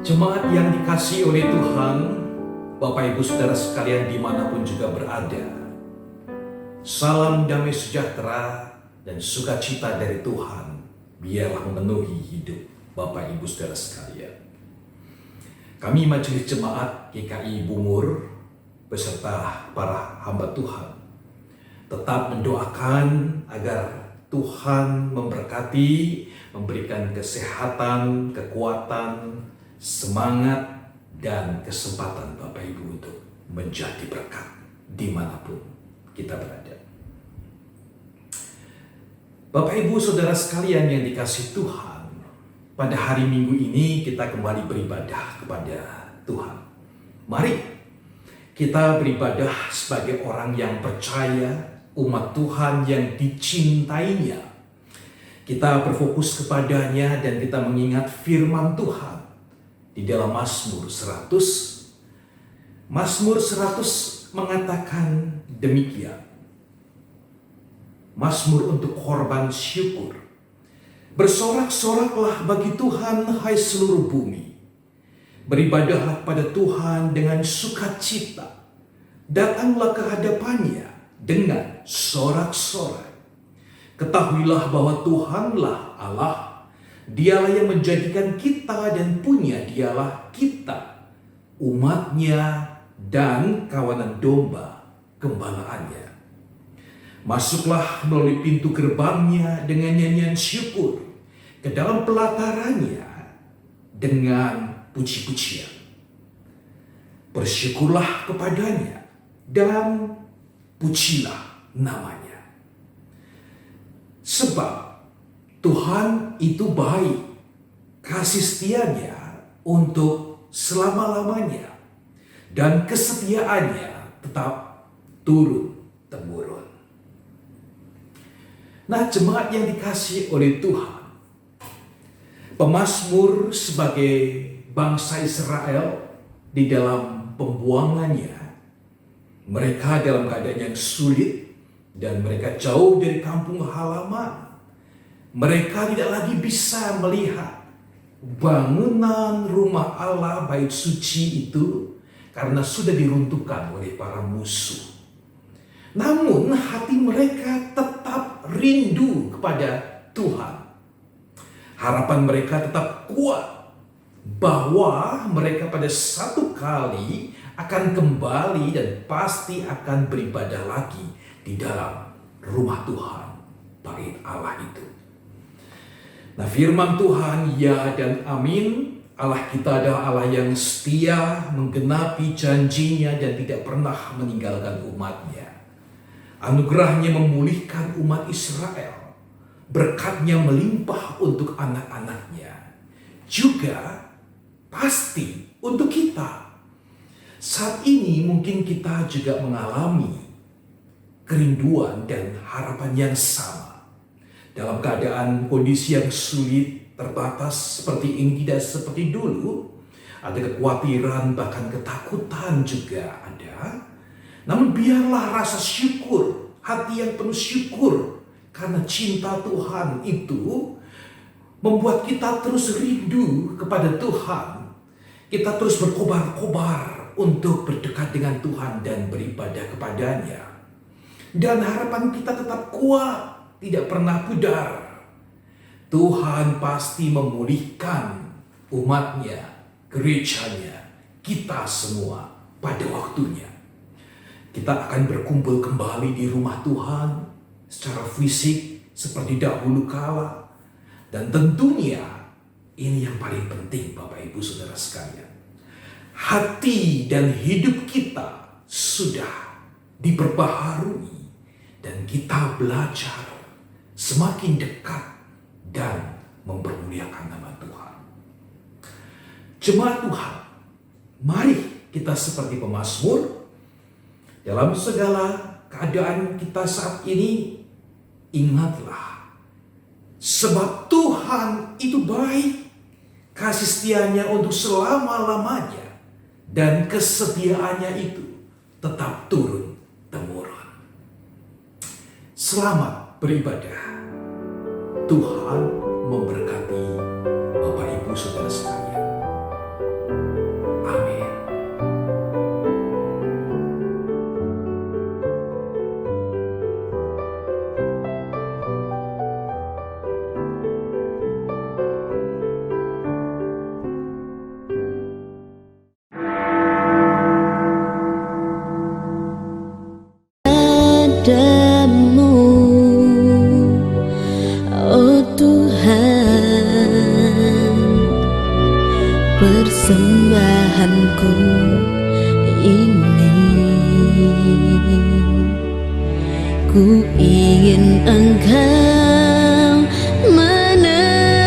Jemaat yang dikasihi oleh Tuhan, Bapak Ibu Saudara sekalian dimanapun juga berada, salam damai sejahtera dan sukacita dari Tuhan biarlah memenuhi hidup Bapak Ibu Saudara sekalian. Kami Majelis Jemaat GKI Bungur beserta para hamba Tuhan tetap mendoakan agar Tuhan memberkati, memberikan kesehatan, kekuatan, semangat, dan kesempatan Bapak Ibu untuk menjadi berkat dimanapun kita berada. Bapak Ibu Saudara sekalian yang dikasihi Tuhan, pada hari Minggu ini kita kembali beribadah kepada Tuhan. Mari kita beribadah sebagai orang yang percaya, umat Tuhan yang dicintainya. Kita berfokus kepadanya dan kita mengingat firman Tuhan di dalam Mazmur 100. Mazmur 100 mengatakan demikian. Mazmur untuk korban syukur. Bersorak-soraklah bagi Tuhan, hai seluruh bumi. Beribadahlah pada Tuhan dengan sukacita. Datanglah ke hadapannya dengan sorak-sorai. Ketahuilah bahwa Tuhanlah Allah. Dialah yang menjadikan kita dan punya dialah kita, umatnya dan kawanan domba gembalaannya. Masuklah melalui pintu gerbangnya dengan nyanyian syukur, ke dalam pelatarannya dengan puji-pujian. Bersyukurlah kepadanya dan pujilah namanya. Sebab Tuhan itu baik, kasih setianya untuk selama-lamanya, dan kesetiaannya tetap turun-temurun. Nah, jemaat yang dikasihi oleh Tuhan, pemazmur sebagai bangsa Israel di dalam pembuangannya, mereka dalam keadaan yang sulit dan mereka jauh dari kampung halaman. Mereka tidak lagi bisa melihat bangunan rumah Allah bait suci itu karena sudah diruntuhkan oleh para musuh. Namun hati mereka tetap rindu kepada Tuhan. Harapan mereka tetap kuat bahwa mereka pada satu kali akan kembali dan pasti akan beribadah lagi di dalam rumah Tuhan, bait Allah itu. Nah, firman Tuhan ya dan amin. Allah kita adalah Allah yang setia, menggenapi janjinya dan tidak pernah meninggalkan umatnya. Anugerahnya memulihkan umat Israel. Berkatnya melimpah untuk anak-anaknya. Juga pasti untuk kita. Saat ini mungkin kita juga mengalami kerinduan dan harapan yang sama. Dalam keadaan kondisi yang sulit, terbatas seperti ini, tidak seperti dulu. Ada kekhawatiran, bahkan ketakutan juga ada. Namun biarlah rasa syukur, hati yang penuh syukur. Karena cinta Tuhan itu membuat kita terus rindu kepada Tuhan. Kita terus berkobar-kobar untuk berdekat dengan Tuhan dan beribadah kepadanya. Dan harapan kita tetap kuat, tidak pernah pudar. Tuhan pasti memulihkan umatnya, gerejanya, kita semua pada waktunya. Kita akan berkumpul kembali di rumah Tuhan secara fisik seperti dahulu kala. Dan tentunya ini yang paling penting Bapak Ibu Saudara sekalian. Hati dan hidup kita sudah diperbaharui dan kita belajar semakin dekat dan mempermuliakan nama Tuhan. Jemaat Tuhan, mari kita seperti pemazmur dalam segala keadaan kita saat ini. Ingatlah, sebab Tuhan itu baik, kasih setianya untuk selama-lamanya, dan kesetiaannya itu tetap turun-temurun. Selamat beribadah. Tuhan memberkati Bapak Ibu Saudara sekalian. padamu, oh Tuhan, persembahanku ini. Ku ingin Engkau menerima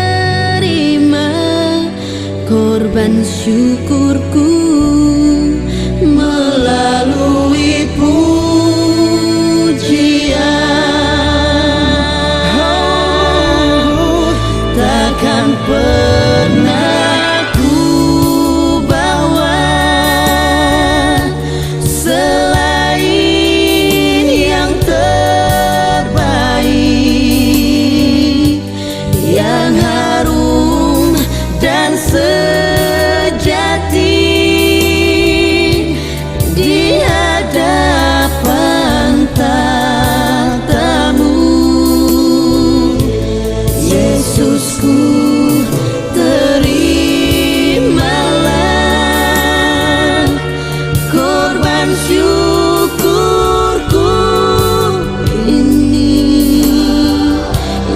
korban syukurku melalui pujian. Takkan pernah ku bawa selain yang terbaik, yang harum dan sejati di hadapan tahta-Mu. Yesusku, terimalah korban syukurku ini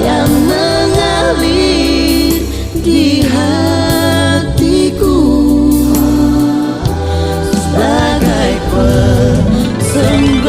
yang mengalir di hatiku sebagai persembahanku.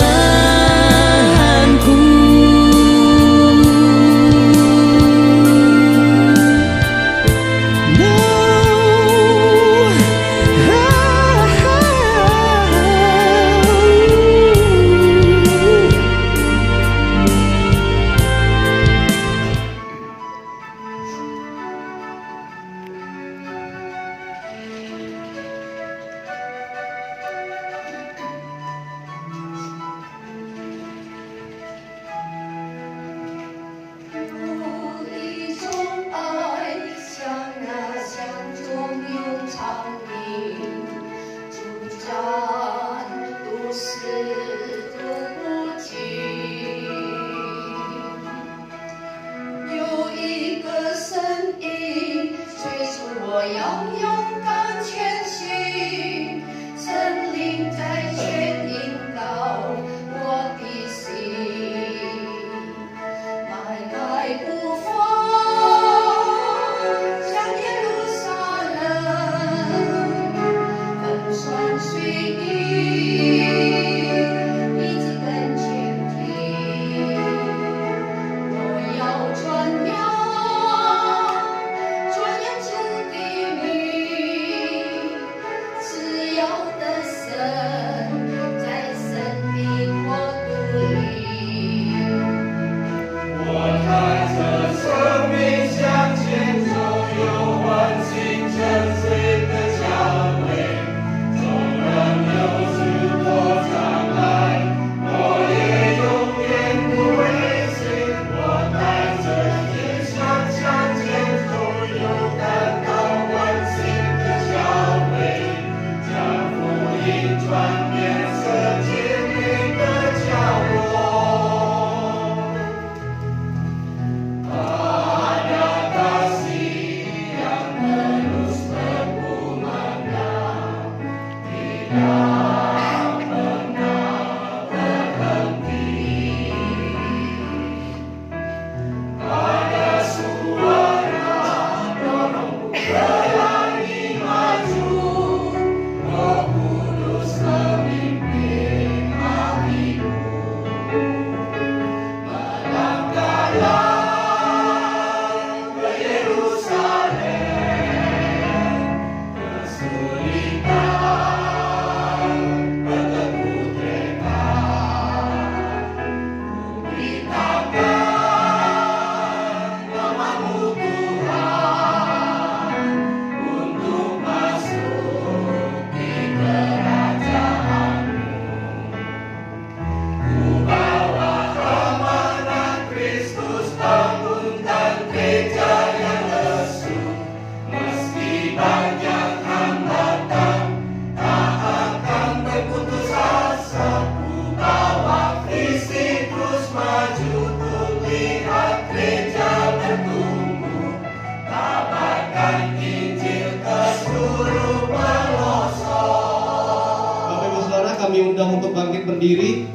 Kami undang untuk bangkit berdiri.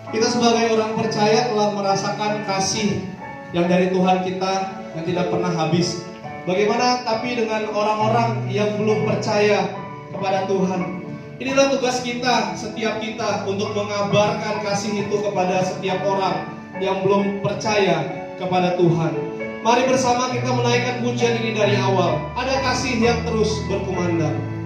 Kita sebagai orang percaya telah merasakan kasih yang dari Tuhan kita yang tidak pernah habis. Bagaimana tapi dengan orang-orang yang belum percaya kepada Tuhan? Inilah tugas kita, setiap kita, untuk mengabarkan kasih itu kepada setiap orang yang belum percaya kepada Tuhan. Mari bersama kita menaikkan pujian ini dari awal. Ada kasih yang terus berkumandang.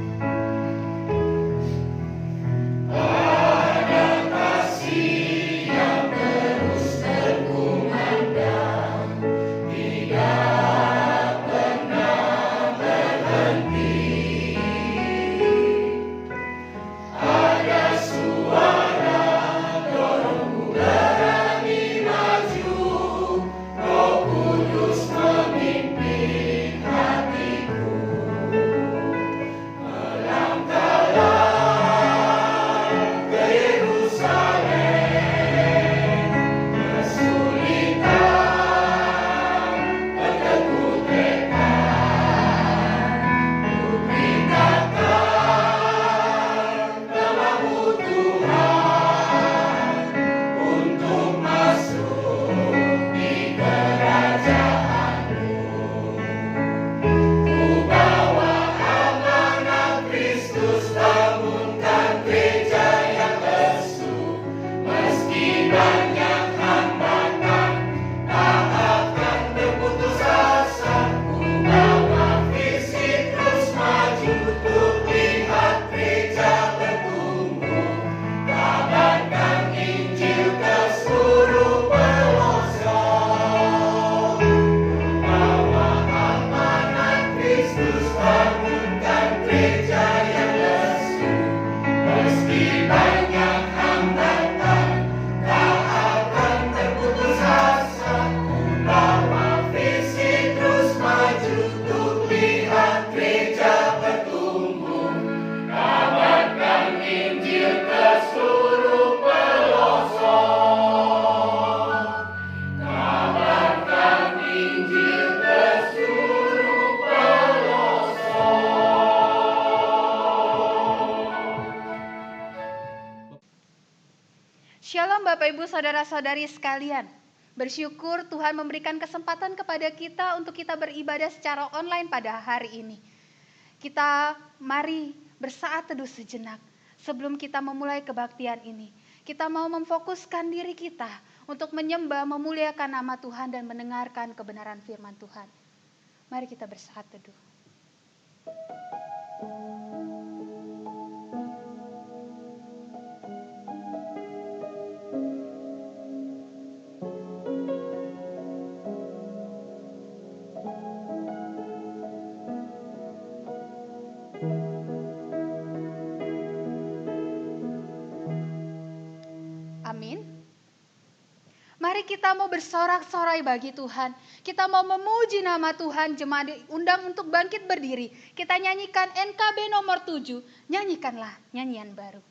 Shalom Bapak Ibu Saudara-saudari sekalian. Bersyukur Tuhan memberikan kesempatan kepada kita untuk kita beribadah secara online pada hari ini. Kita mari bersaat teduh sejenak sebelum kita memulai kebaktian ini. Kita mau memfokuskan diri kita untuk menyembah, memuliakan nama Tuhan dan mendengarkan kebenaran firman Tuhan. Mari kita bersaat teduh. Amin. Mari kita mau bersorak-sorai bagi Tuhan. Kita mau memuji nama Tuhan. Jemaat diundang untuk bangkit berdiri. Kita nyanyikan NKB nomor 7. Nyanyikanlah nyanyian baru.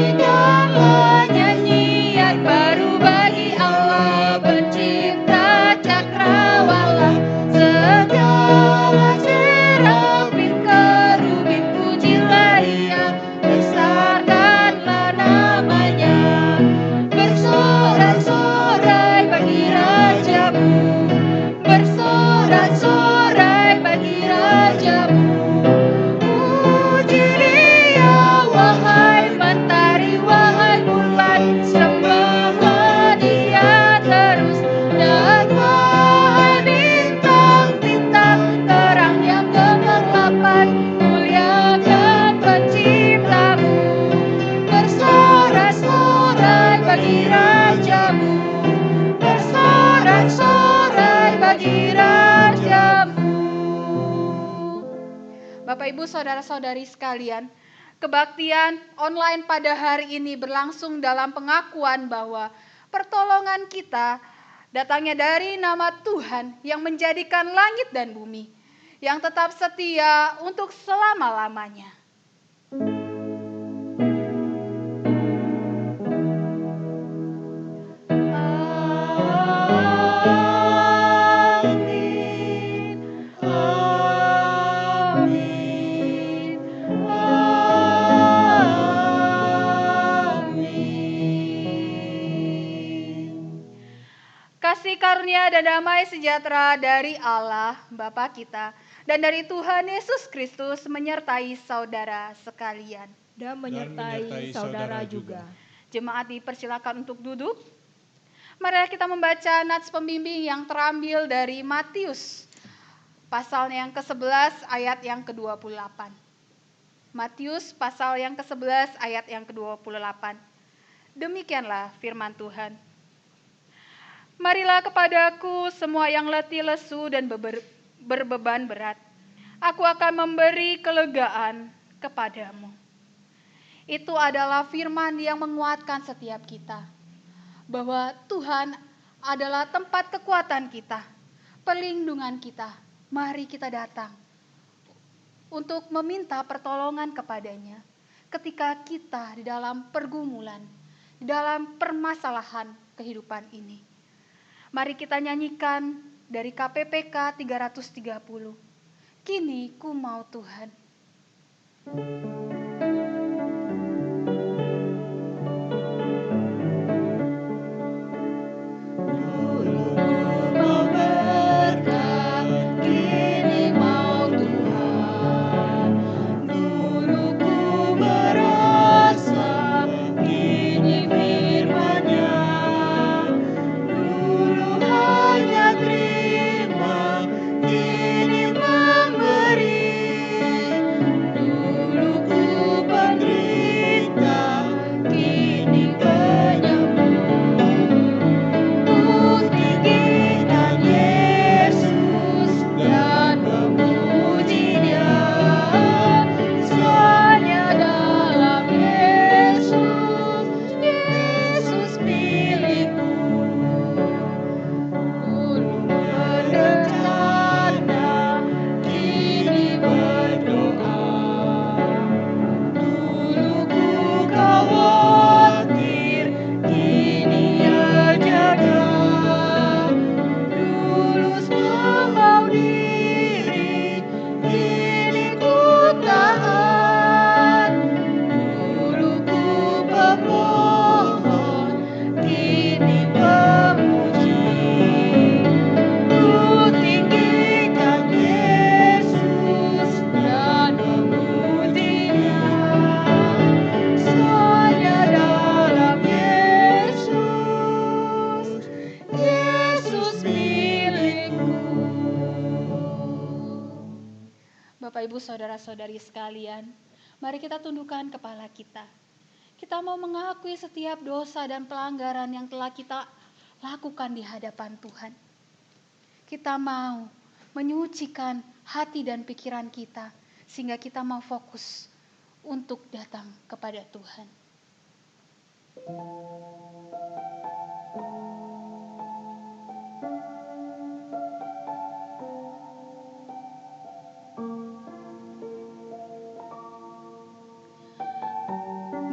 Nyanyikanlah nyanyian baru bagi Allah pencipta cakrawala. Segala serafim kerubim pujilah Dia, besarkanlah namanya. Bersorak-sorai bagi Rajamu, bersorak-sorai bagi Rajamu. Puji Dia wahai mentari, wahai bulan, sembahlah Dia terus. Dan wahai bintang-bintang terang yang kegelapan, muliakan penciptamu. Bersorak-sorai bagi Rajamu, bersorak-sorai bagi Rajamu. Bapak Ibu Saudara-saudari sekalian, kebaktian online pada hari ini berlangsung dalam pengakuan bahwa pertolongan kita datangnya dari nama Tuhan yang menjadikan langit dan bumi, yang tetap setia untuk selama-lamanya. Amin. Kasih-karunia dan damai sejahtera dari Allah Bapa kita dan dari Tuhan Yesus Kristus menyertai saudara sekalian. Dan menyertai saudara juga. Jemaat dipersilakan untuk duduk. Mari kita membaca nats pembimbing yang terambil dari Matius pasal yang ke-11 ayat yang ke-28. Matius pasal yang ke-11 ayat yang ke-28. Demikianlah firman Tuhan. Marilah kepadaku semua yang letih lesu dan berbeban berat. Aku akan memberi kelegaan kepadamu. Itu adalah firman yang menguatkan setiap kita. Bahwa Tuhan adalah tempat kekuatan kita, perlindungan kita. Mari kita datang untuk meminta pertolongan kepadanya ketika kita di dalam pergumulan, di dalam permasalahan kehidupan ini. Mari kita nyanyikan dari KPPK 330. Kini ku mau Tuhan. Bapak, Ibu, Saudara-saudari sekalian, mari kita tundukkan kepala kita. Kita mau mengakui setiap dosa dan pelanggaran yang telah kita lakukan di hadapan Tuhan. Kita mau menyucikan hati dan pikiran kita, sehingga kita mau fokus untuk datang kepada Tuhan.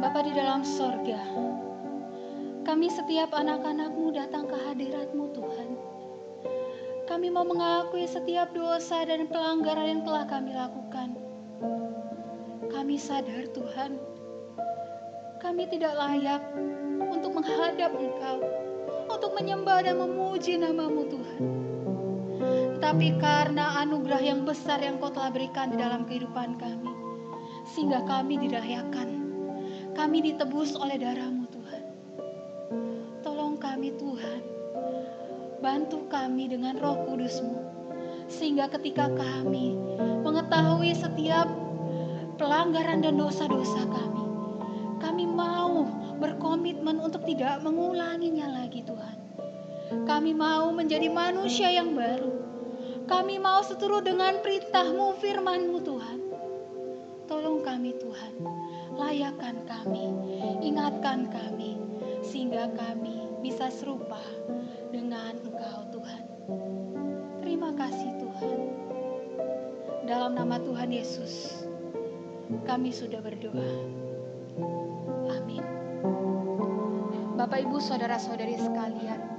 Bapa di dalam sorga, kami setiap anak-anak-Mu datang ke hadirat-Mu Tuhan. Kami mau mengakui setiap dosa dan pelanggaran yang telah kami lakukan. Kami sadar Tuhan, kami tidak layak untuk menghadap Engkau, untuk menyembah dan memuji nama-Mu Tuhan. Tetapi karena anugerah yang besar yang Kau telah berikan di dalam kehidupan kami, sehingga kami dilayakan. Kami ditebus oleh darah-Mu Tuhan. Tolong kami Tuhan, bantu kami dengan Roh Kudus-Mu, sehingga ketika kami mengetahui setiap pelanggaran dan dosa-dosa kami mau berkomitmen untuk tidak mengulanginya lagi Tuhan. Kami mau menjadi manusia yang baru. Kami mau seturut dengan perintah-Mu, firman-Mu Tuhan. Tolong kami Tuhan, layakan kami, ingatkan kami, sehingga kami bisa serupa dengan Engkau Tuhan. Terima kasih Tuhan. Dalam nama Tuhan Yesus, kami sudah berdoa. Amin. Bapak, Ibu, Saudara-saudari sekalian,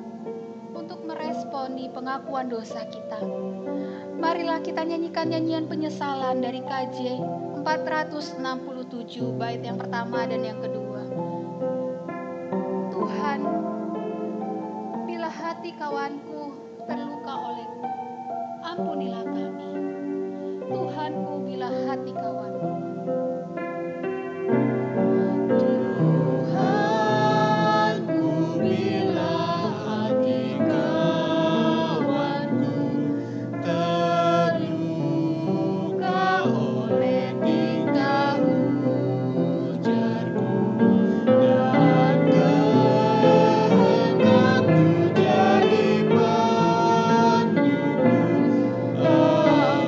untuk meresponi pengakuan dosa kita, marilah kita nyanyikan nyanyian penyesalan dari KJ 467 bait yang pertama dan yang kedua. Tuhan, bila hati kawanku luka olehku, ampunilah kami. Tuhanku, bila hati kawanku. Tuhanku, bila hati kawanku terluka oleh tingkah ujarku dan kehendakku jadi pendukung. Kalau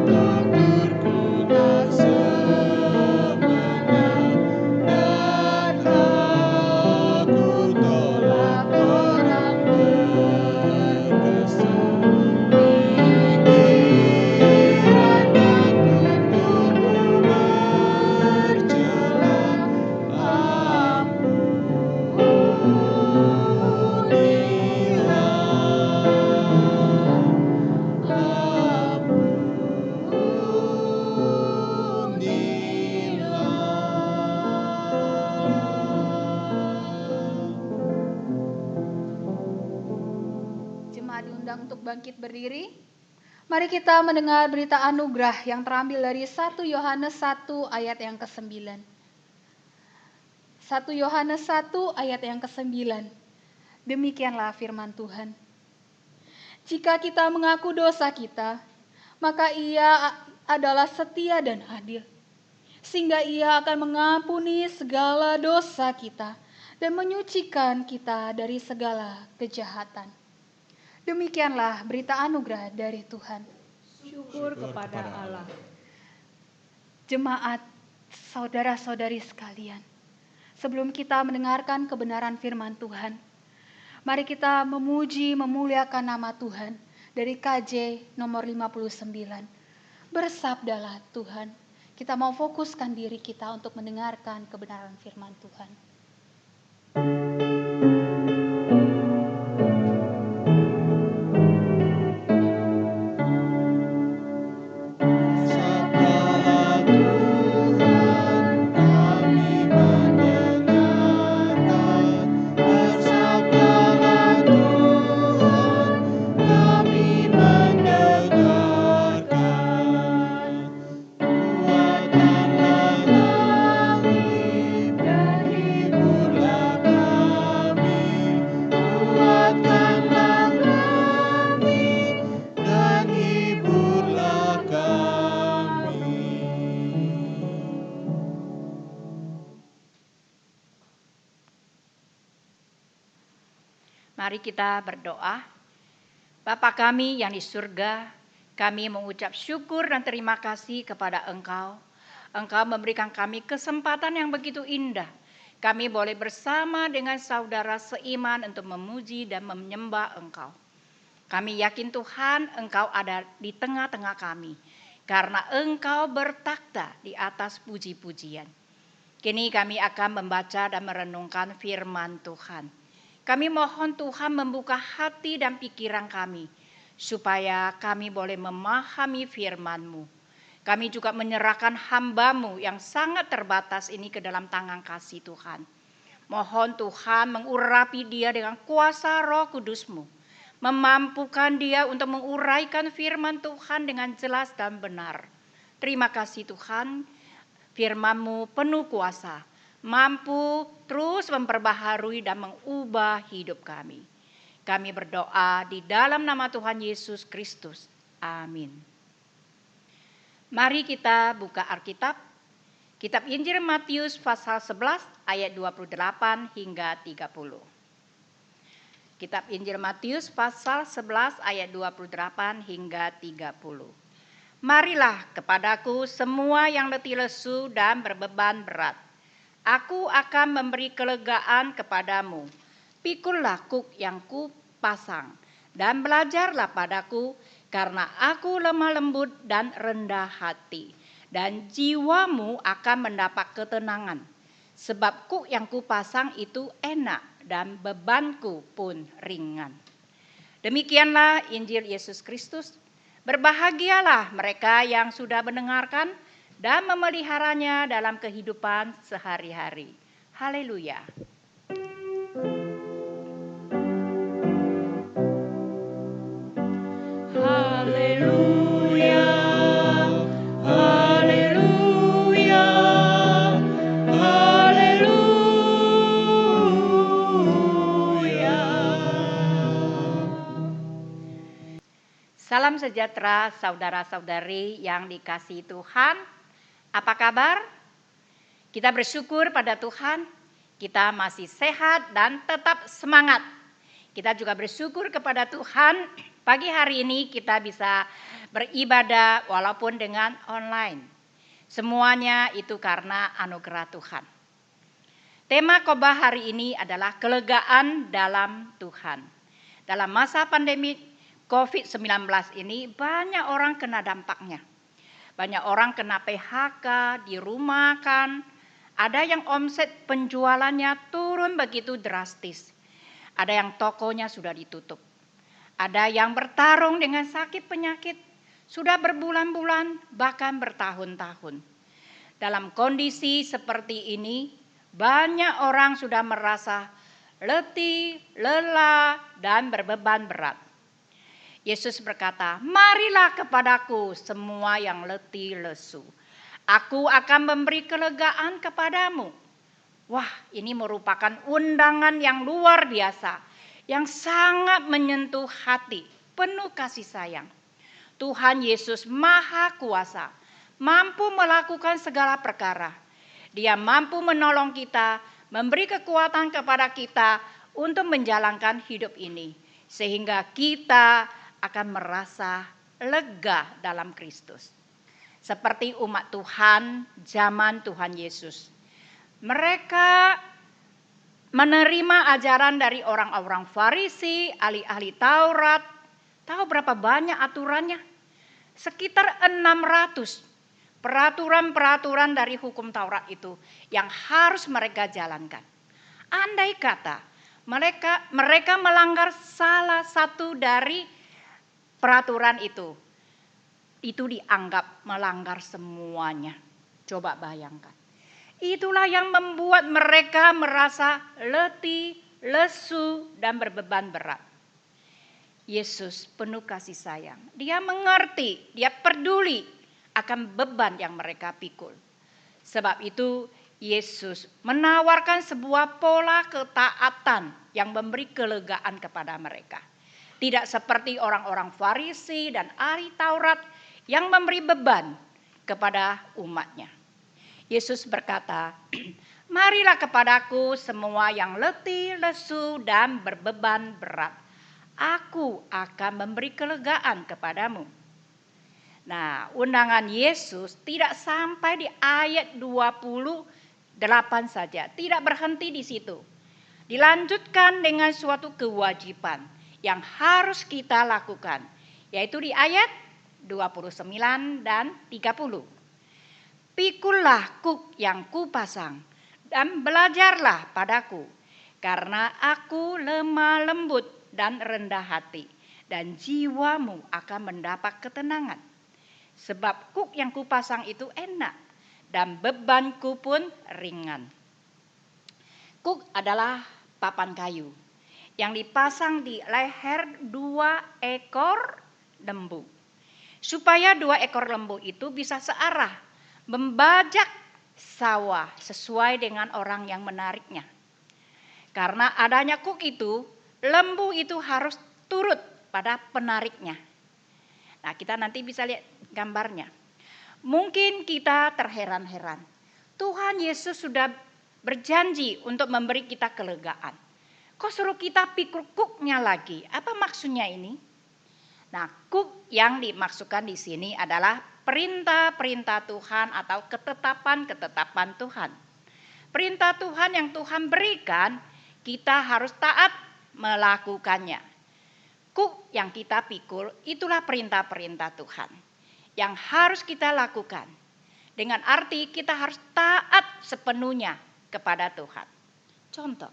tuturku tak sebenar dan aku tolak orang berkesan, pikiran dan tubuhmu bercela, Jemaat diundang untuk bangkit berdiri. Mari kita mendengar berita anugerah yang terambil dari 1 Yohanes 1 ayat yang ke-9. 1 Yohanes 1 ayat yang ke-9. Demikianlah firman Tuhan. Jika kita mengaku dosa kita, maka Ia adalah setia dan adil, sehingga Ia akan mengampuni segala dosa kita dan menyucikan kita dari segala kejahatan. Demikianlah berita anugerah dari Tuhan. Syukur kepada Allah. Jemaat, saudara-saudari sekalian, sebelum kita mendengarkan kebenaran firman Tuhan, mari kita memuji, memuliakan nama Tuhan dari KJ nomor 59. Bersabdalah Tuhan. Kita mau fokuskan diri kita untuk mendengarkan kebenaran firman Tuhan. Mari kita berdoa. Bapa kami yang di surga, kami mengucap syukur dan terima kasih kepada Engkau. Engkau memberikan kami kesempatan yang begitu indah. Kami boleh bersama dengan saudara seiman untuk memuji dan menyembah Engkau. Kami yakin Tuhan, Engkau ada di tengah-tengah kami, karena Engkau bertakhta di atas puji-pujian. Kini kami akan membaca dan merenungkan firman Tuhan. Kami mohon Tuhan membuka hati dan pikiran kami, supaya kami boleh memahami firman-Mu. Kami juga menyerahkan hamba-Mu yang sangat terbatas ini ke dalam tangan kasih Tuhan. Mohon Tuhan mengurapi dia dengan kuasa Roh Kudus-Mu, memampukan dia untuk menguraikan firman Tuhan dengan jelas dan benar. Terima kasih Tuhan, firman-Mu penuh kuasa, mampu terus memperbaharui dan mengubah hidup kami. Kami berdoa di dalam nama Tuhan Yesus Kristus. Amin. Mari kita buka Alkitab. Kitab Injil Matius pasal 11 ayat 28 hingga 30. Kitab Injil Matius pasal 11 ayat 28 hingga 30. Marilah kepadaku semua yang letih lesu dan berbeban berat. Aku akan memberi kelegaan kepadamu. Pikullah kuk yang kupasang dan belajarlah padaku, karena aku lemah lembut dan rendah hati, dan jiwamu akan mendapat ketenangan. Sebab kuk yang kupasang itu enak dan bebanku pun ringan. Demikianlah Injil Yesus Kristus. Berbahagialah mereka yang sudah mendengarkan dan memeliharanya dalam kehidupan sehari-hari. Haleluya. Haleluya. Haleluya. Haleluya. Salam sejahtera saudara-saudari yang dikasihi Tuhan. Apa kabar? Kita bersyukur pada Tuhan, kita masih sehat dan tetap semangat. Kita juga bersyukur kepada Tuhan, pagi hari ini kita bisa beribadah walaupun dengan online. Semuanya itu karena anugerah Tuhan. Tema khotbah hari ini adalah kelegaan dalam Tuhan. Dalam masa pandemi COVID-19 ini banyak orang kena dampaknya. Banyak orang kena PHK, dirumahkan. Ada yang omset penjualannya turun begitu drastis. Ada yang tokonya sudah ditutup. Ada yang bertarung dengan sakit penyakit. Sudah berbulan-bulan, bahkan bertahun-tahun. Dalam kondisi seperti ini, banyak orang sudah merasa letih, lelah, dan berbeban berat. Yesus berkata, "Marilah kepadaku semua yang letih lesu. Aku akan memberi kelegaan kepadamu." Wah, ini merupakan undangan yang luar biasa, yang sangat menyentuh hati, penuh kasih sayang. Tuhan Yesus Maha Kuasa, mampu melakukan segala perkara. Dia mampu menolong kita, memberi kekuatan kepada kita untuk menjalankan hidup ini, sehingga kita akan merasa lega dalam Kristus. Seperti umat Tuhan zaman Tuhan Yesus. Mereka menerima ajaran dari orang-orang Farisi, ahli-ahli Taurat. Tahu berapa banyak aturannya? Sekitar 600 peraturan-peraturan dari hukum Taurat itu yang harus mereka jalankan. Andai kata mereka melanggar salah satu dari peraturan itu dianggap melanggar semuanya. Coba bayangkan. Itulah yang membuat mereka merasa letih, lesu, dan berbeban berat. Yesus penuh kasih sayang. Dia mengerti, dia peduli akan beban yang mereka pikul. Sebab itu Yesus menawarkan sebuah pola ketaatan yang memberi kelegaan kepada mereka. Tidak seperti orang-orang Farisi dan ahli Taurat yang memberi beban kepada umatnya. Yesus berkata, "Marilah kepadaku semua yang letih, lesu, dan berbeban berat. Aku akan memberi kelegaan kepadamu." Nah, undangan Yesus tidak sampai di ayat 28 saja. Tidak berhenti di situ. Dilanjutkan dengan suatu kewajiban yang harus kita lakukan, yaitu di ayat 29 dan 30. "Pikullah kuk yang kupasang dan belajarlah padaku, karena aku lemah lembut dan rendah hati, dan jiwamu akan mendapat ketenangan. Sebab kuk yang kupasang itu enak, dan bebanku pun ringan." Kuk adalah papan kayu yang dipasang di leher 2 ekor lembu. Supaya 2 ekor lembu itu bisa searah membajak sawah sesuai dengan orang yang menariknya. Karena adanya kuk itu, lembu itu harus turut pada penariknya. Nah, kita nanti bisa lihat gambarnya. Mungkin kita terheran-heran. Tuhan Yesus sudah berjanji untuk memberi kita kelegaan. Kok suruh kita pikul kuknya lagi? Apa maksudnya ini? Nah, kuk yang dimaksudkan di sini adalah perintah-perintah Tuhan atau ketetapan-ketetapan Tuhan. Perintah Tuhan yang Tuhan berikan, kita harus taat melakukannya. Kuk yang kita pikul, itulah perintah-perintah Tuhan yang harus kita lakukan. Dengan arti kita harus taat sepenuhnya kepada Tuhan. Contoh,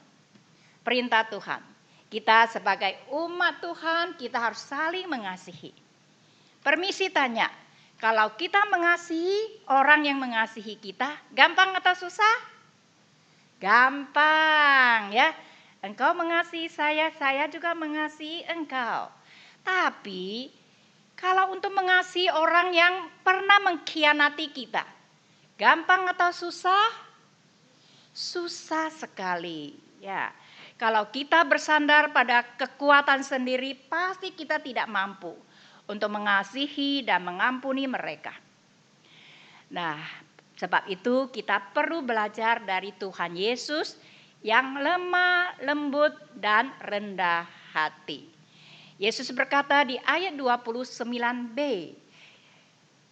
perintah Tuhan. Kita sebagai umat Tuhan, kita harus saling mengasihi. Permisi tanya, kalau kita mengasihi orang yang mengasihi kita, gampang atau susah? Gampang ya. Engkau mengasihi saya juga mengasihi engkau. Tapi kalau untuk mengasihi orang yang pernah mengkhianati kita, gampang atau susah? Susah sekali ya. Kalau kita bersandar pada kekuatan sendiri, pasti kita tidak mampu untuk mengasihi dan mengampuni mereka. Nah, sebab itu kita perlu belajar dari Tuhan Yesus yang lemah, lembut, dan rendah hati. Yesus berkata di ayat 29b,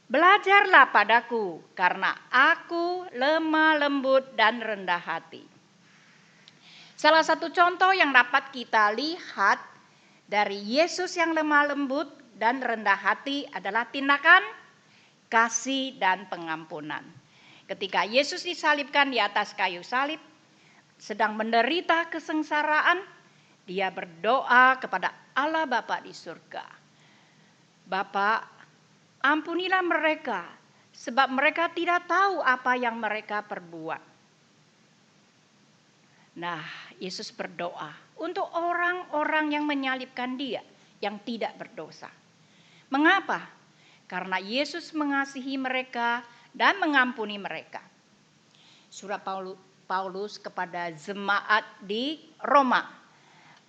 "Belajarlah padaku karena aku lemah, lembut, dan rendah hati." Salah satu contoh yang dapat kita lihat dari Yesus yang lemah lembut dan rendah hati adalah tindakan kasih dan pengampunan. Ketika Yesus disalibkan di atas kayu salib, sedang menderita kesengsaraan, dia berdoa kepada Allah Bapa di surga. "Bapa, ampunilah mereka, sebab mereka tidak tahu apa yang mereka perbuat." Nah, Yesus berdoa untuk orang-orang yang menyalibkan dia, yang tidak berdosa. Mengapa? Karena Yesus mengasihi mereka dan mengampuni mereka. Surat Paulus kepada jemaat di Roma.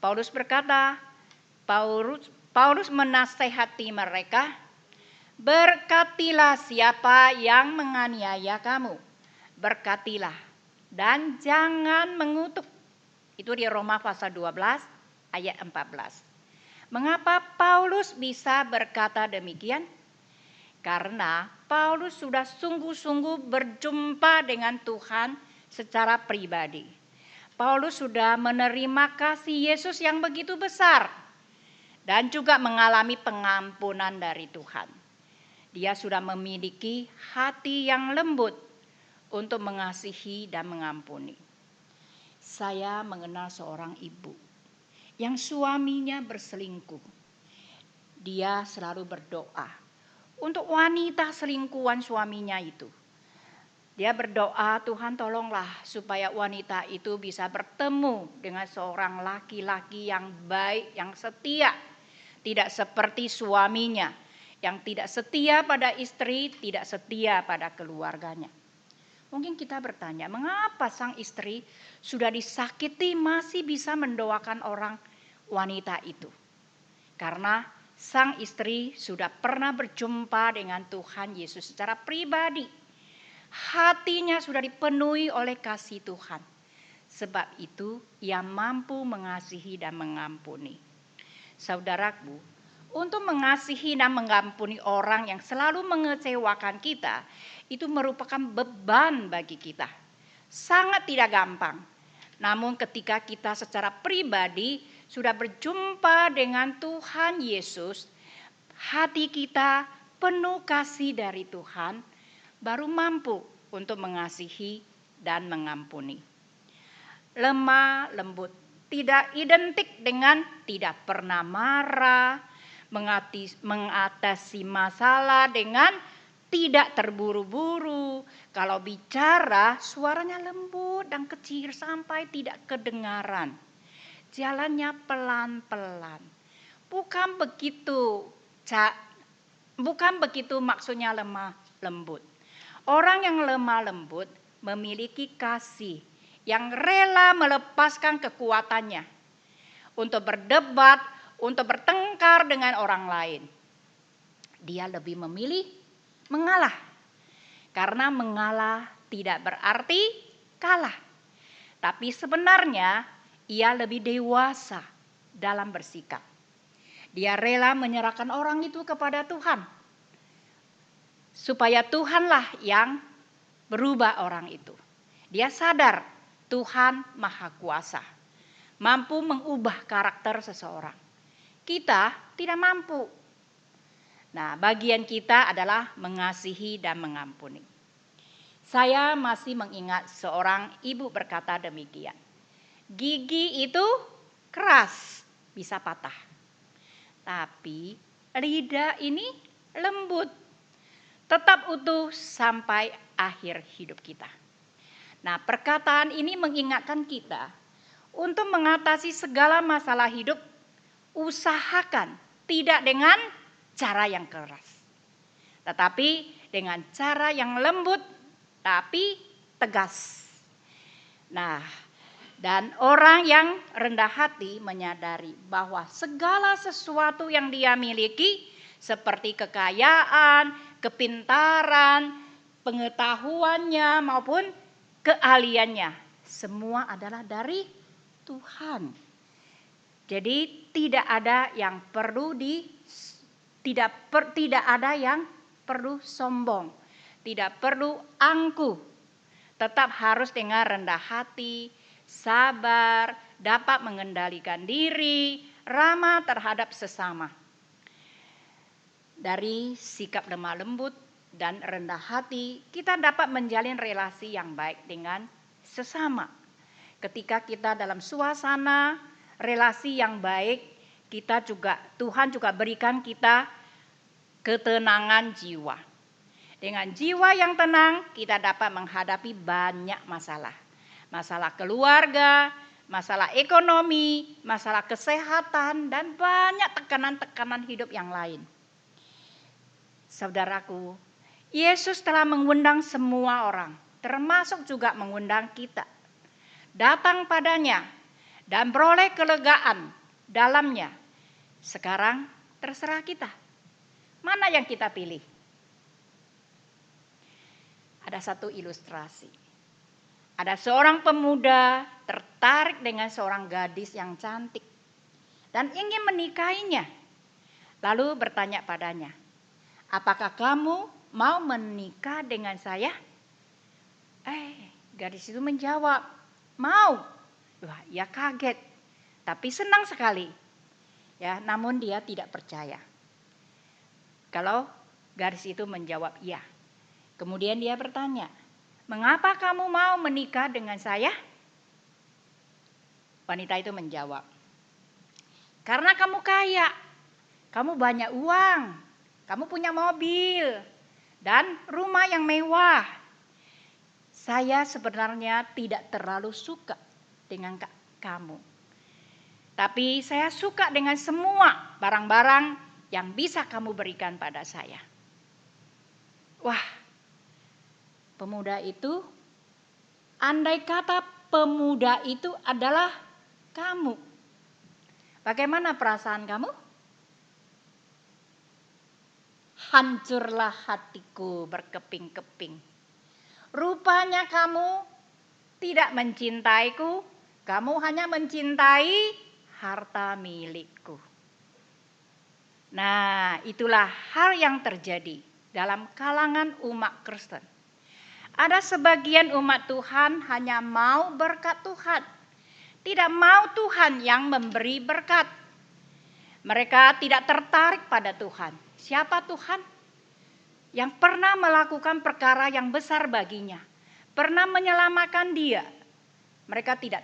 Paulus berkata, Paulus menasehati mereka, "Berkatilah siapa yang menganiaya kamu. Berkatilah dan jangan mengutuk." Itu di Roma pasal 12 ayat 14. Mengapa Paulus bisa berkata demikian? Karena Paulus sudah sungguh-sungguh berjumpa dengan Tuhan secara pribadi. Paulus sudah menerima kasih Yesus yang begitu besar dan juga mengalami pengampunan dari Tuhan. Dia sudah memiliki hati yang lembut untuk mengasihi dan mengampuni. Saya mengenal seorang ibu yang suaminya berselingkuh. Dia selalu berdoa untuk wanita selingkuhan suaminya itu. Dia berdoa, "Tuhan tolonglah supaya wanita itu bisa bertemu dengan seorang laki-laki yang baik, yang setia. Tidak seperti suaminya yang tidak setia pada istri, tidak setia pada keluarganya." Mungkin kita bertanya, mengapa sang istri sudah disakiti masih bisa mendoakan orang wanita itu? Karena sang istri sudah pernah berjumpa dengan Tuhan Yesus secara pribadi. Hatinya sudah dipenuhi oleh kasih Tuhan. Sebab itu ia mampu mengasihi dan mengampuni. Saudaraku, untuk mengasihi dan mengampuni orang yang selalu mengecewakan kita, itu merupakan beban bagi kita. Sangat tidak gampang. Namun ketika kita secara pribadi sudah berjumpa dengan Tuhan Yesus, hati kita penuh kasih dari Tuhan, baru mampu untuk mengasihi dan mengampuni. Lemah lembut tidak identik dengan tidak pernah marah, mengatasi masalah dengan tidak terburu-buru. Kalau bicara suaranya lembut dan kecil sampai tidak kedengaran. Jalannya pelan-pelan. Bukan begitu maksudnya lemah lembut. Orang yang lemah lembut memiliki kasih yang rela melepaskan kekuatannya untuk berdebat, untuk bertengkar dengan orang lain. Dia lebih memilih mengalah. Karena mengalah tidak berarti kalah. Tapi sebenarnya ia lebih dewasa dalam bersikap. Dia rela menyerahkan orang itu kepada Tuhan. Supaya Tuhanlah yang berubah orang itu. Dia sadar Tuhan Maha Kuasa. Mampu mengubah karakter seseorang. Kita tidak mampu. Nah, bagian kita adalah mengasihi dan mengampuni. Saya masih mengingat seorang ibu berkata demikian. Gigi itu keras, bisa patah. Tapi lidah ini lembut. tetap utuh sampai akhir hidup kita. Nah, perkataan ini mengingatkan kita untuk mengatasi segala masalah hidup, usahakan tidak dengan cara yang keras, tetapi dengan cara yang lembut tapi tegas. Nah, dan orang yang rendah hati menyadari bahwa segala sesuatu yang dia miliki seperti kekayaan, kepintaran, pengetahuannya maupun keahliannya semua adalah dari Tuhan. Jadi tidak ada yang perlu tidak ada yang perlu sombong, tidak perlu angkuh. Tetap harus dengan rendah hati, sabar, dapat mengendalikan diri, ramah terhadap sesama. Dari sikap lemah lembut dan rendah hati, kita dapat menjalin relasi yang baik dengan sesama. Ketika kita dalam suasana relasi yang baik, Tuhan juga berikan kita ketenangan jiwa. Dengan jiwa yang tenang, kita dapat menghadapi banyak masalah. Masalah keluarga, masalah ekonomi, masalah kesehatan, dan banyak tekanan-tekanan hidup yang lain. Saudaraku, Yesus telah mengundang semua orang, termasuk juga mengundang kita. Datang padanya dan beroleh kelegaan dalamnya. Sekarang terserah kita. Mana yang kita pilih? Ada satu ilustrasi. Ada seorang pemuda tertarik dengan seorang gadis yang cantik dan ingin menikahinya. Lalu bertanya padanya, "Apakah kamu mau menikah dengan saya?" Gadis itu menjawab, "Mau." Wah, ia kaget, tapi senang sekali. Ya, namun dia tidak percaya kalau gadis itu menjawab iya. Kemudian dia bertanya, "Mengapa kamu mau menikah dengan saya?" Wanita itu menjawab, "Karena kamu kaya, kamu banyak uang, kamu punya mobil, dan rumah yang mewah. Saya sebenarnya tidak terlalu suka dengan kamu. Tapi saya suka dengan semua barang-barang yang bisa kamu berikan pada saya." Wah, pemuda itu, andai kata pemuda itu adalah kamu, bagaimana perasaan kamu? Hancurlah hatiku berkeping-keping. Rupanya kamu tidak mencintaiku, kamu hanya mencintai harta milikku. Nah, itulah hal yang terjadi dalam kalangan umat Kristen. Ada sebagian umat Tuhan hanya mau berkat Tuhan, tidak mau Tuhan yang memberi berkat. Mereka tidak tertarik pada Tuhan. Siapa Tuhan? Yang pernah melakukan perkara yang besar baginya, pernah menyelamatkan dia. Mereka tidak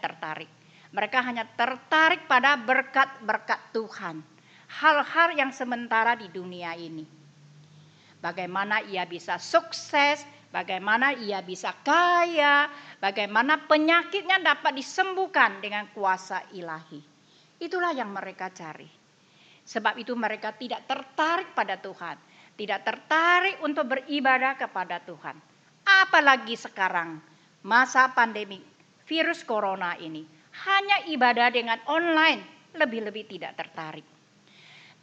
tertarik. Mereka hanya tertarik pada berkat-berkat Tuhan. Hal-hal yang sementara di dunia ini. Bagaimana ia bisa sukses, bagaimana ia bisa kaya, bagaimana penyakitnya dapat disembuhkan dengan kuasa ilahi. Itulah yang mereka cari. Sebab itu mereka tidak tertarik pada Tuhan, tidak tertarik untuk beribadah kepada Tuhan. Apalagi sekarang, masa pandemi virus corona ini, hanya ibadah dengan online, lebih-lebih tidak tertarik.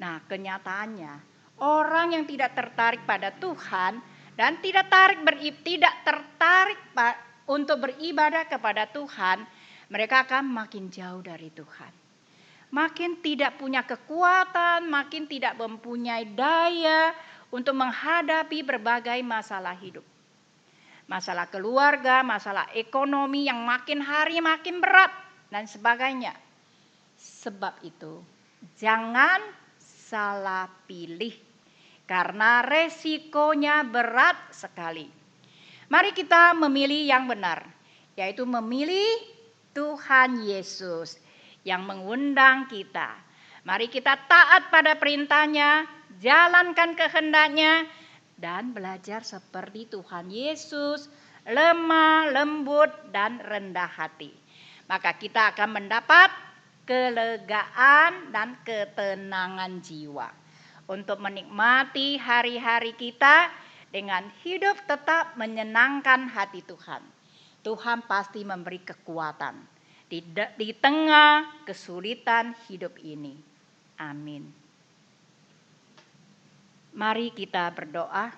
Nah, kenyataannya orang yang tidak tertarik pada Tuhan dan tidak tertarik untuk beribadah kepada Tuhan, mereka akan makin jauh dari Tuhan. Makin tidak punya kekuatan, makin tidak mempunyai daya untuk menghadapi berbagai masalah hidup. Masalah keluarga, masalah ekonomi yang makin hari makin berat dan sebagainya. Sebab itu, jangan salah pilih karena resikonya berat sekali. Mari kita memilih yang benar, yaitu memilih Tuhan Yesus yang mengundang kita. Mari kita taat pada perintahnya, jalankan kehendaknya, dan belajar seperti Tuhan Yesus, lemah, lembut, dan rendah hati. Maka kita akan mendapat kelegaan dan ketenangan jiwa untuk menikmati hari-hari kita dengan hidup tetap menyenangkan hati Tuhan. Tuhan pasti memberi kekuatan di tengah kesulitan hidup ini. Amin. Mari kita berdoa.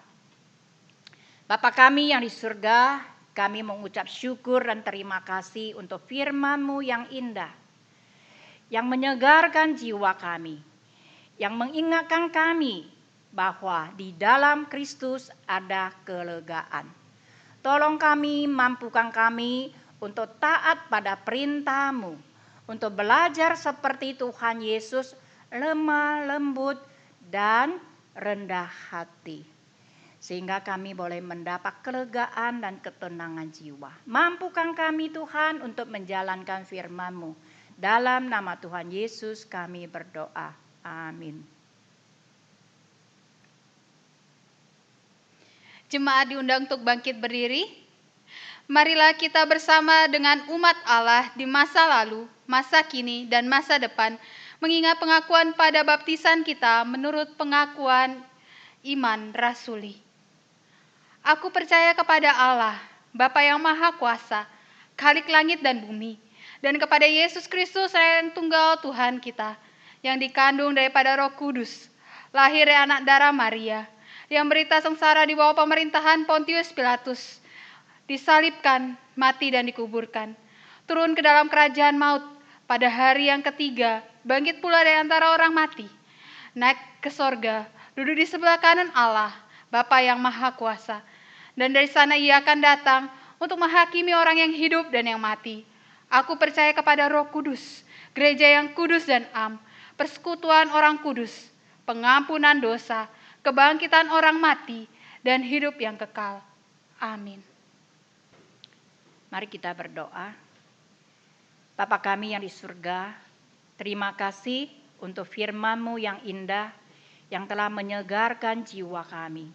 Bapa kami yang di surga, kami mengucap syukur dan terima kasih untuk firman-Mu yang indah, yang menyegarkan jiwa kami, yang mengingatkan kami bahwa di dalam Kristus ada kelegaan. Tolong kami, mampukan kami untuk taat pada perintah-Mu, untuk belajar seperti Tuhan Yesus, lemah, lembut, dan rendah hati. Sehingga kami boleh mendapat kelegaan dan ketenangan jiwa. Mampukan kami Tuhan untuk menjalankan firman-Mu. Dalam nama Tuhan Yesus kami berdoa. Amin. Jemaat diundang untuk bangkit berdiri. Marilah kita bersama dengan umat Allah di masa lalu, masa kini, dan masa depan mengingat pengakuan pada baptisan kita menurut pengakuan iman rasuli. Aku percaya kepada Allah, Bapa yang Maha Kuasa, Khalik langit dan bumi, dan kepada Yesus Kristus yang tunggal Tuhan kita, yang dikandung daripada Roh Kudus, lahir dari anak darah Maria, yang berita sengsara di bawah pemerintahan Pontius Pilatus, disalibkan, mati dan dikuburkan, turun ke dalam kerajaan maut, pada hari yang ketiga, bangkit pula dari antara orang mati, naik ke sorga, duduk di sebelah kanan Allah, Bapa yang Maha Kuasa, dan dari sana Ia akan datang untuk menghakimi orang yang hidup dan yang mati. Aku percaya kepada Roh Kudus, gereja yang kudus dan am, persekutuan orang kudus, pengampunan dosa, kebangkitan orang mati, dan hidup yang kekal. Amin. Mari kita berdoa. Bapa kami yang di surga, terima kasih untuk firman-Mu yang indah, yang telah menyegarkan jiwa kami,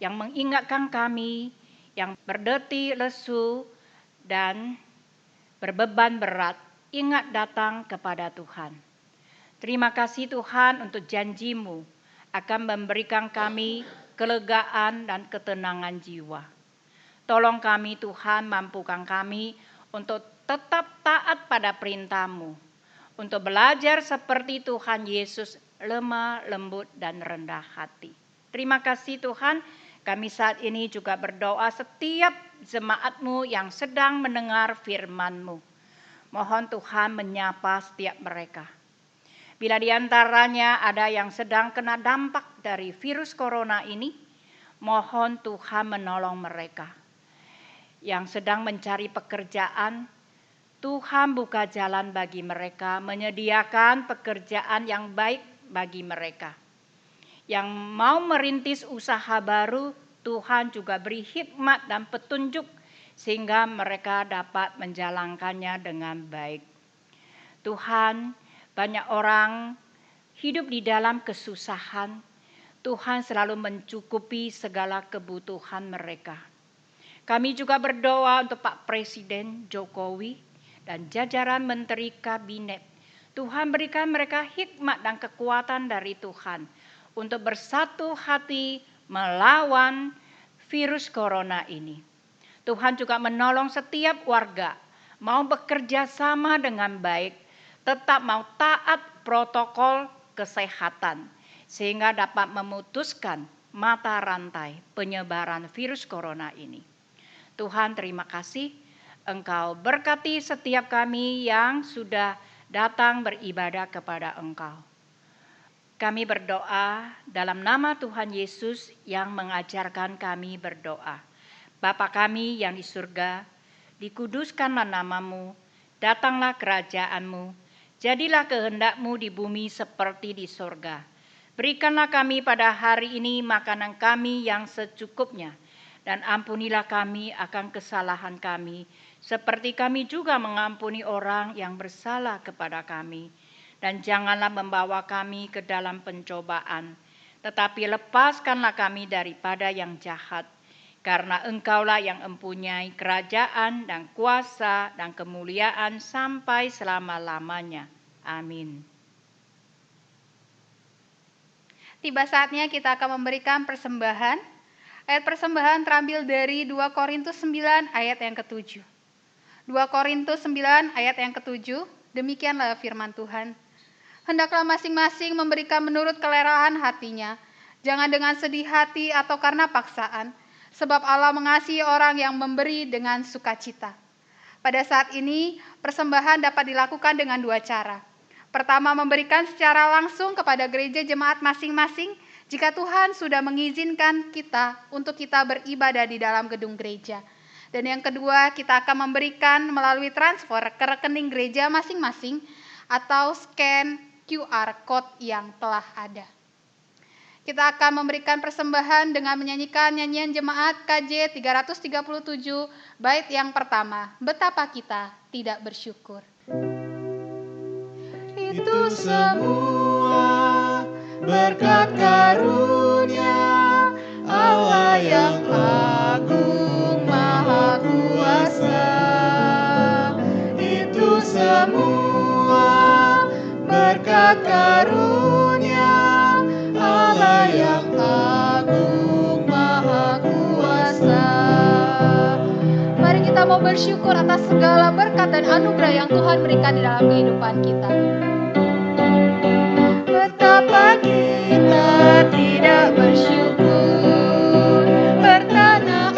yang mengingatkan kami, yang berdeti lesu dan berbeban berat, ingat datang kepada Tuhan. Terima kasih Tuhan untuk janji-Mu akan memberikan kami kelegaan dan ketenangan jiwa. Tolong kami Tuhan, mampukan kami untuk tetap taat pada perintah-Mu, untuk belajar seperti Tuhan Yesus, lemah, lembut, dan rendah hati. Terima kasih Tuhan, kami saat ini juga berdoa setiap jemaat-Mu yang sedang mendengar firman-Mu. Mohon Tuhan menyapa setiap mereka. Bila di antaranya ada yang sedang kena dampak dari virus corona ini, mohon Tuhan menolong mereka. Yang sedang mencari pekerjaan, Tuhan buka jalan bagi mereka, menyediakan pekerjaan yang baik bagi mereka. Yang mau merintis usaha baru, Tuhan juga beri hikmat dan petunjuk sehingga mereka dapat menjalankannya dengan baik. Tuhan, banyak orang hidup di dalam kesusahan. Tuhan selalu mencukupi segala kebutuhan mereka. Kami juga berdoa untuk Pak Presiden Jokowi dan jajaran Menteri Kabinet. Tuhan berikan mereka hikmat dan kekuatan dari Tuhan untuk bersatu hati melawan virus corona ini. Tuhan juga menolong setiap warga mau bekerja sama dengan baik, tetap mau taat protokol kesehatan, sehingga dapat memutuskan mata rantai penyebaran virus corona ini. Tuhan terima kasih, Engkau berkati setiap kami yang sudah datang beribadah kepada Engkau. Kami berdoa dalam nama Tuhan Yesus yang mengajarkan kami berdoa. Bapa kami yang di surga, dikuduskanlah nama-Mu, datanglah kerajaan-Mu, jadilah kehendak-Mu di bumi seperti di surga. Berikanlah kami pada hari ini makanan kami yang secukupnya, dan ampunilah kami akan kesalahan kami, seperti kami juga mengampuni orang yang bersalah kepada kami. Dan janganlah membawa kami ke dalam pencobaan, tetapi lepaskanlah kami daripada yang jahat. Karena Engkaulah yang mempunyai kerajaan dan kuasa dan kemuliaan sampai selama-lamanya. Amin. Tiba saatnya kita akan memberikan persembahan. Ayat persembahan terambil dari 2 Korintus 9 ayat yang ke-7. 2 Korintus 9 ayat yang ke-7, demikianlah firman Tuhan. Hendaklah masing-masing memberikan menurut keleraan hatinya, jangan dengan sedih hati atau karena paksaan, sebab Allah mengasihi orang yang memberi dengan sukacita. Pada saat ini, persembahan dapat dilakukan dengan 2 cara. Pertama, memberikan secara langsung kepada gereja jemaat masing-masing, jika Tuhan sudah mengizinkan kita untuk kita beribadah di dalam gedung gereja. Dan yang kedua, kita akan memberikan melalui transfer ke rekening gereja masing-masing atau scan QR Code yang telah ada. Kita akan memberikan persembahan dengan menyanyikan nyanyian jemaat KJ 337 bait yang pertama, Betapa Kita Tidak Bersyukur. Itu semua berkat karunia Allah yang agung maha kuasa. Itu semua berkat karunia Allah yang agung maha kuasa. Mari kita mau bersyukur atas segala berkat dan anugerah yang Tuhan berikan di dalam kehidupan kita. Betapa kita tidak bersyukur, bertanah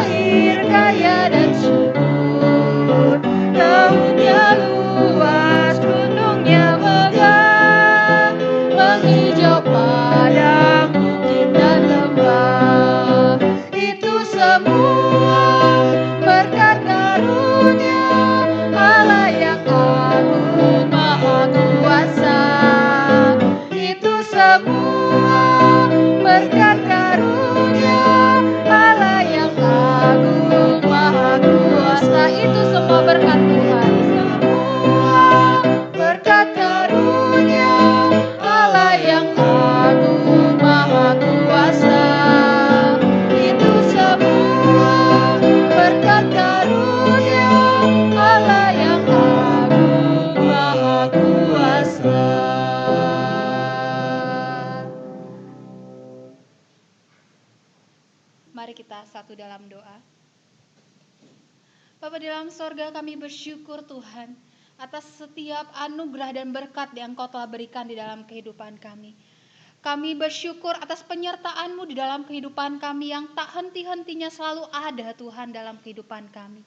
air kaya dan subur, daunnya luas, gunungnya megah, menghijau padang bukit dan lembah. Itu semua berkat karunia Allah yang agung maha kuasa. Itu semua berkat karunia Allah yang agung maha kuasa. Itu semua berkat Tuhan. Semua berkat karunia Allah yang agung maha kuasa. Itu semua berkat karunia Allah yang agung maha kuasa. Mari kita satu dalam doa. Bapa di dalam sorga, kami bersyukur Tuhan atas setiap anugerah dan berkat yang Engkau telah berikan di dalam kehidupan kami. Kami bersyukur atas penyertaan-Mu di dalam kehidupan kami yang tak henti-hentinya selalu ada Tuhan dalam kehidupan kami.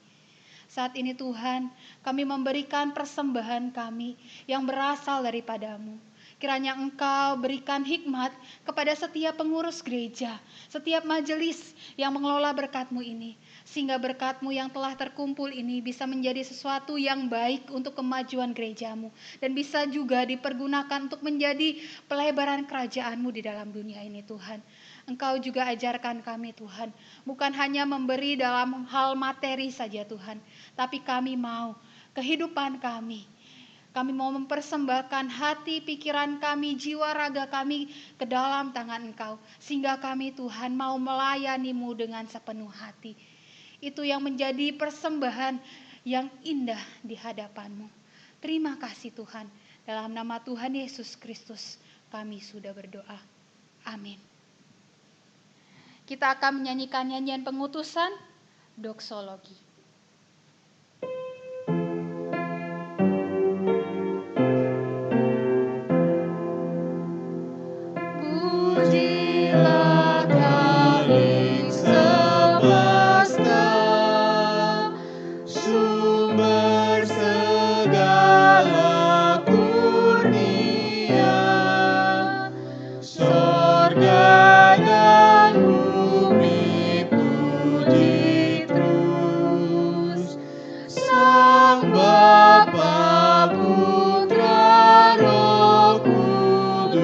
Saat ini Tuhan, kami memberikan persembahan kami yang berasal daripada-Mu. Kiranya Engkau berikan hikmat kepada setiap pengurus gereja, setiap majelis yang mengelola berkat-Mu ini. Sehingga berkat-Mu yang telah terkumpul ini bisa menjadi sesuatu yang baik untuk kemajuan gereja-Mu. Dan bisa juga dipergunakan untuk menjadi pelebaran kerajaan-Mu di dalam dunia ini Tuhan. Engkau juga ajarkan kami Tuhan, bukan hanya memberi dalam hal materi saja Tuhan, tapi kami mau kehidupan kami mau mempersembahkan hati, pikiran kami, jiwa, raga kami ke dalam tangan Engkau. Sehingga kami Tuhan mau melayani-Mu dengan sepenuh hati. Itu yang menjadi persembahan yang indah di hadapan-Mu. Terima kasih Tuhan. Dalam nama Tuhan Yesus Kristus kami sudah berdoa. Amin. Kita akan menyanyikan nyanyian pengutusan, doksologi. Pujilah Kalik semesta, sumber segala kurnia, sorga dan bumi puji terus, Sang Bapa, Putra, Roh Kudus.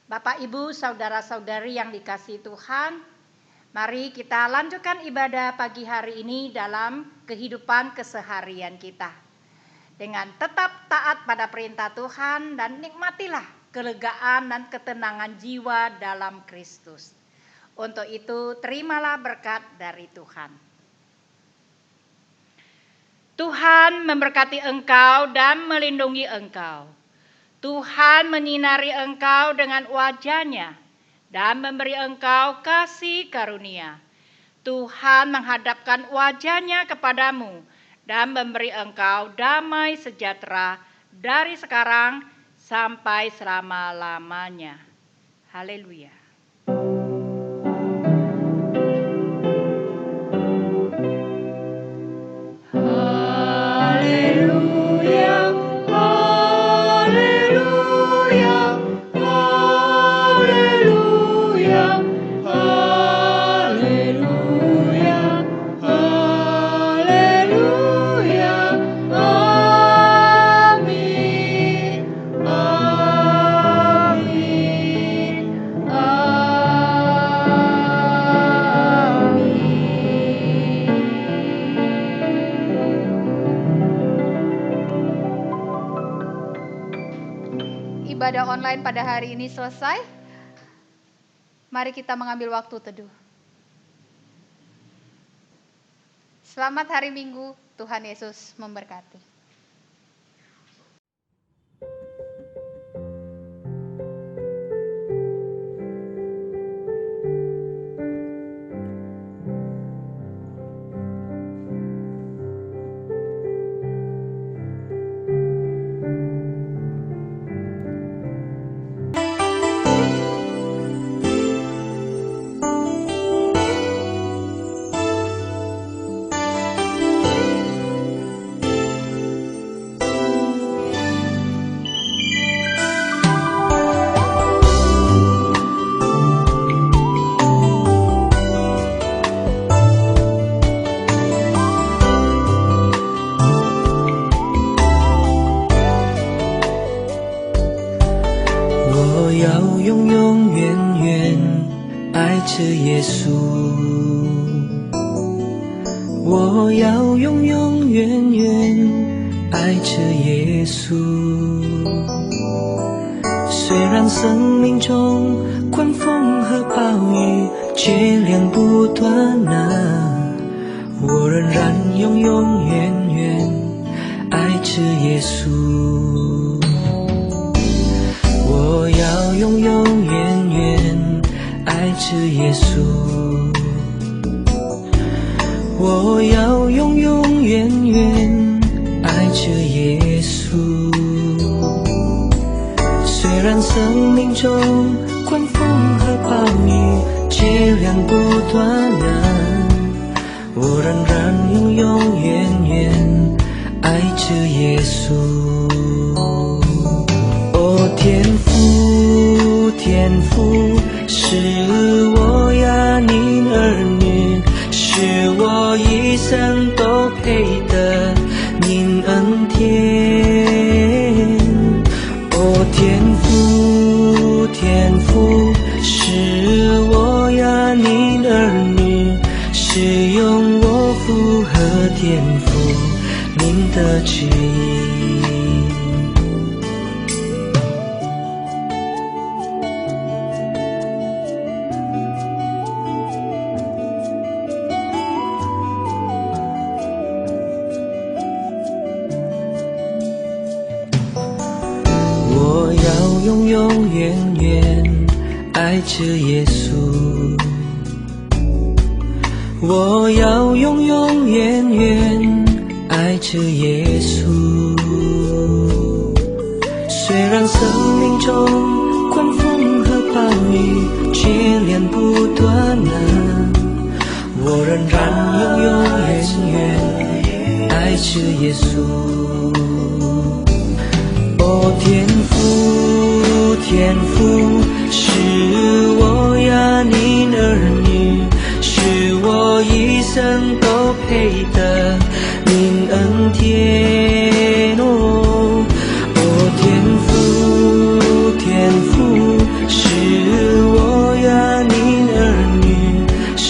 Bapak, Ibu, saudara-saudari yang dikasihi Tuhan, Mari kita lanjutkan ibadah pagi hari ini dalam kehidupan keseharian kita. Dengan tetap taat pada perintah Tuhan dan nikmatilah kelegaan dan ketenangan jiwa dalam Kristus. Untuk itu terimalah berkat dari Tuhan. Tuhan memberkati engkau dan melindungi engkau. Tuhan menyinari engkau dengan wajah-Nya dan memberi engkau kasih karunia. Tuhan menghadapkan wajah-Nya kepadamu dan memberi engkau damai sejahtera dari sekarang sampai selama-lamanya. Haleluya. Ibadah online pada hari ini selesai. Mari kita mengambil waktu teduh. Selamat hari Minggu, Tuhan Yesus memberkati.我要永永远远爱着耶稣。虽然生命中狂风和暴雨接连不断我仍然永永远远爱着耶稣。我要永永远远爱着耶稣。我要永永远远爱着耶稣。虽然生命中狂风和暴雨接连不断我仍然永永远远爱着耶稣。哦，天父，天父，是我呀你儿女，是我一生都配得您恩典。哦，天父，天父，是我呀您儿女，是用我符合天父您的旨意。我要永永远远爱着耶稣。我要永永远远爱着耶稣。虽然生命中狂风和暴雨接连不断我仍然永永远远爱着耶稣。哦，天父，天父，是我呀您儿女，是我一生都配得您恩典哦。哦，天父，天父，是我呀您儿女，是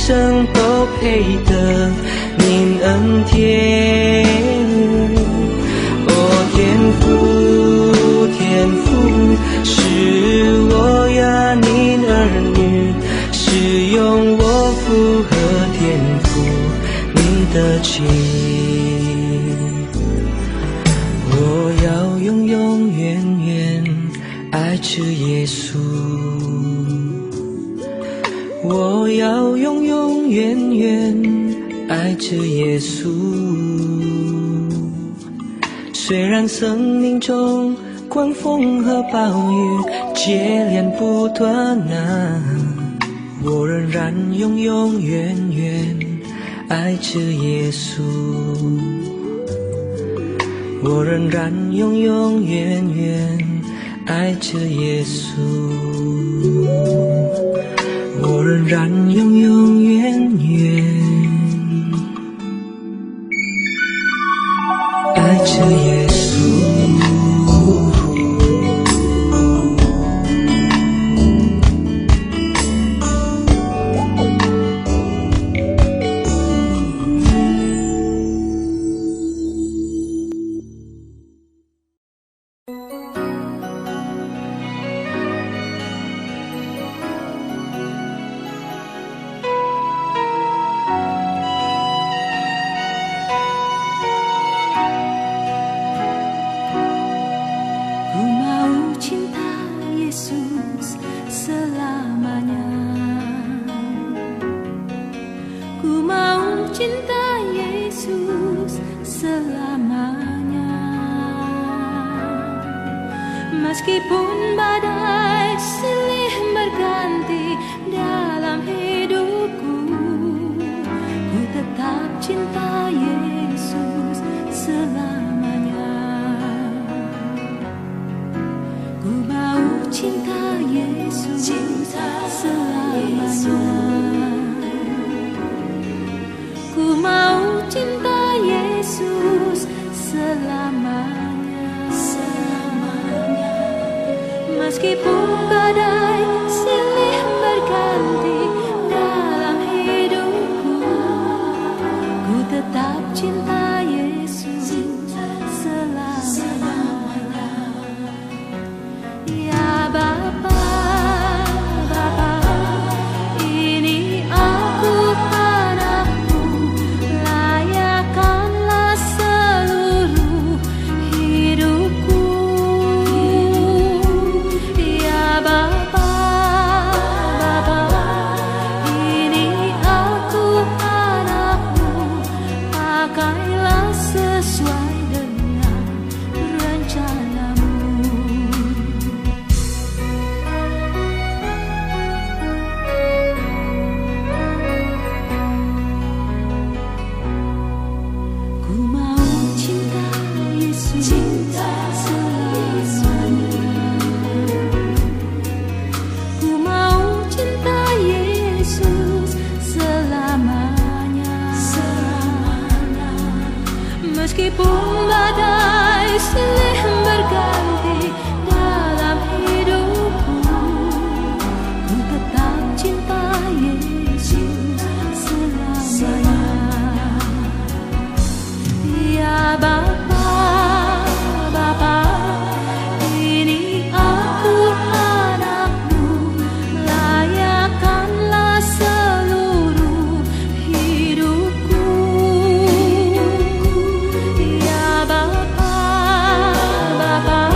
生都配得您恩典。哦，天父，天父，是我呀您儿女，是用我符合天父你的情。我要永永远远爱着耶稣，我要永永远远爱着耶稣。虽然生命中狂风和暴雨接连不断我仍然永永远远爱着耶稣，我仍然永永远远爱着耶稣，我仍然永永远远爱着耶稣。Meskipun badai silih berganti dalam hidupku, ku tetap cinta Yesus selamanya. Ku mau cinta Yesus selamanya. Ku mau cinta Yesus selamanya. Meskipun badai silih berganti dalam hidupku, ku tetap cinta Yesus selamanya. Ya Bapa, Bapa, ini aku anakmu, layakkanlah seluruh hidupku. Bapa, Bapa, ini aku anakmu, pakailah sesuai dengan rencanamu. Ku mau cinta Yesus selamanya. Ku mau cinta Yesus selamanya. Meskipun badai silih berganti dalam hidupku, ku tetap cinta Yesus selamanya. Ya Bapa, Bapa, ini aku anakmu, layakkanlah seluruh hidupku. Ya Bapa, Bapa,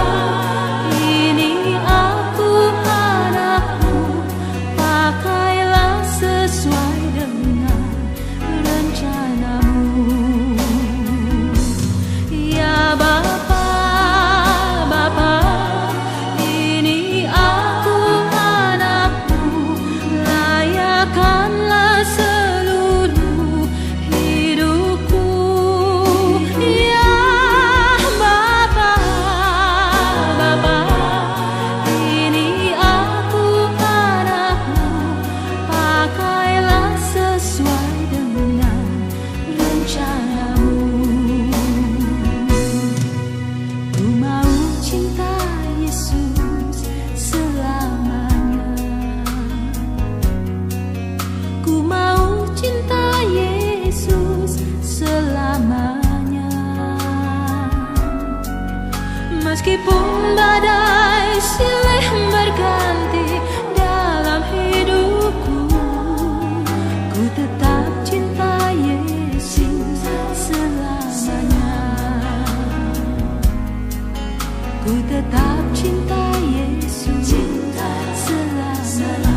Ku tetap cinta Yesus selama